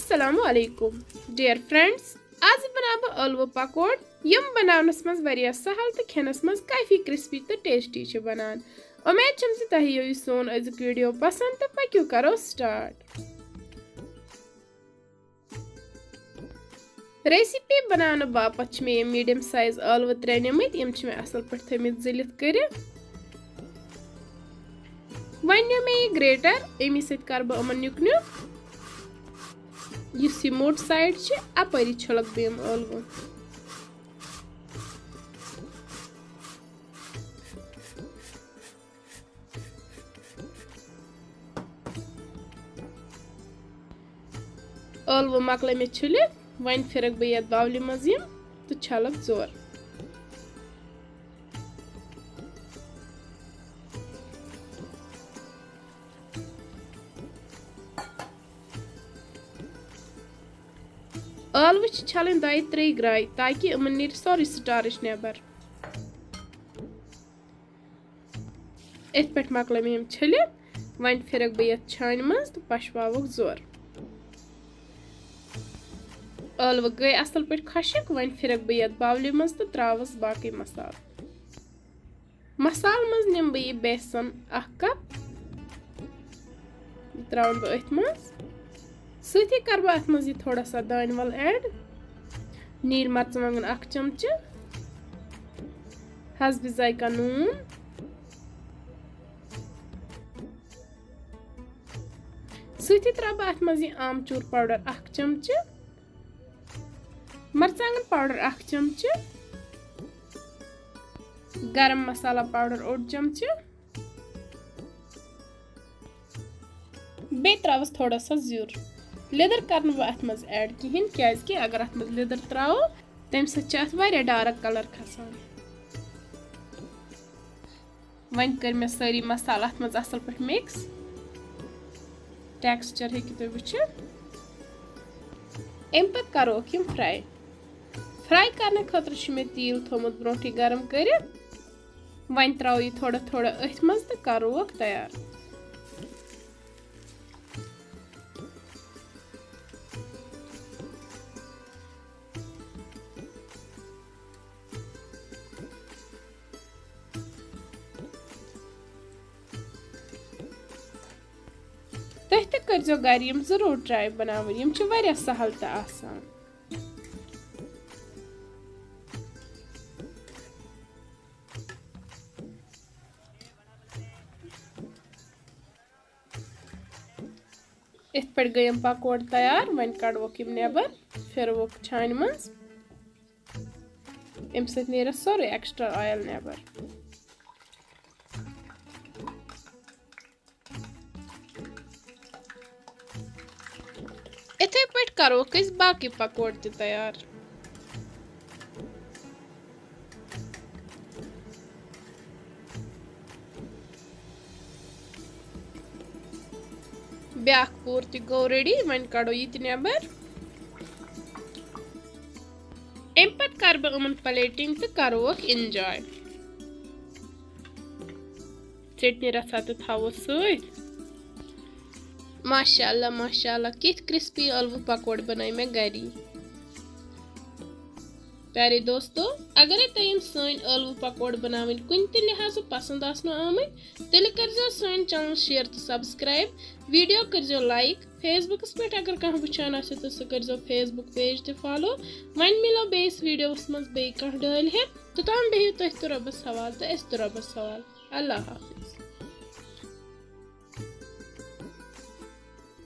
अस्सलामु अलैकुम dear friends, आज बनाव ٲلوٕ पकोड़ यम बनावनस मज वारिया सहल तो खेनस मज काफी क्रिस्पी तो टेस्टी छ बनान। उम्मीद छम जे तह यो सोन अजुक वीडियो पसंद तो पक्यू करो स्टार्ट। रेसिपी बनाने बापत छ मे मीडियम साइज ٲلوٕ 3 निमित यम छ मे असल पठ थमित जिलित करित। वन्यो मे ग्रेटर एमी सत कर ब अमन नुक युस मोट साइड छ अपरी छलक बेम ٲلوٕ। ٲلوٕ मकल मे छुलित वन फिरक बह ये बावलि मज यम तो छलक जोर। ٲلوٕ छ छलन 2-3 ग्राय ताकि यमन नीर सोरी स्टार्च नेबर। इत पे मकल मे छलित वन फिरक बह ये छान मज तो पशवावक जोर। ٲلوٕ गई असल पे खशक वन फिरक बह ये बावलि मज तो त्रावस बाकी मसाल। मसाल मज निम बह बेसन 1 कप त्रावन बह अथ मज सती कर बह अथ मज थोड़ा सा दान वल ऐड, नीर मर्चवांगन 1 चमचे, हसब जायका नून, सती त्रा बह अथ मज आमचूर पाउडर 1 चमचे, मर्चांगन पाउडर 1 चमचे, गरम मसाला पाउडर 1 चमचे, बे त्रावस थोड़ा सा जीर। लेदर करन बह अथ मज ऐड कहिन क्याजकि अगर अथ मज लेदर त्रावो तम सत वारिया डार्क कलर खसान। वन कर मे सारी मसाला अथ मज असल पे मिक्स, टेक्सचर हेकि तुम वुचित। अम पत करो यम फ्राई। फ्राई करने खतर छ मे तेल थोमुत ब्रोठी गरम करित। वन त्राव यह थोड़ा थोड़ा अथ मज तो करोक तैयार। तुह ते करजो घर यम जरूर ट्राई बनावन, यम छ वारिया सहल तो आसान। इत पे गई पकोड़ तैयार। वन कड़वोक यम नेबर, फिरवोक छान मज, अम सत नेर सोरे एक्स्ट्रा ऑयल नेबर। इथे पे करो बाकी पकोड़ ते तैयार। ब्याक पूर ते गो रेडी। वन कड़ो ये नेबर। अम पत कर बह अमन प्लेटिंग तो करोक एंजॉय। चटनी रसा तो थवो सत। माशाअल्लाह माशाअल्लाह कित क्रिस्पी ٲلوٕ पकोड़ बनाई मैं घरी। प्यारे दोस्तों, अगर तुम सन ٲلوٕ पकोड़ बनावन कुन ते लिहाजो पसंद आसनो आमत तेल करजो सन चैनल शेयर तो सब्सक्राइब, वीडियो करजो लाइक। फेसबुकस पे अगर कह वुचान आसे तो सह करजो फेसबुक पेज ते फॉलो। वन मिलो बेस वीडियोस मज बे कह डाल है तो तम बेहियो तुह तो रबस हवाल तो अस तो रबस हवाल। अल्लाह हाफिज।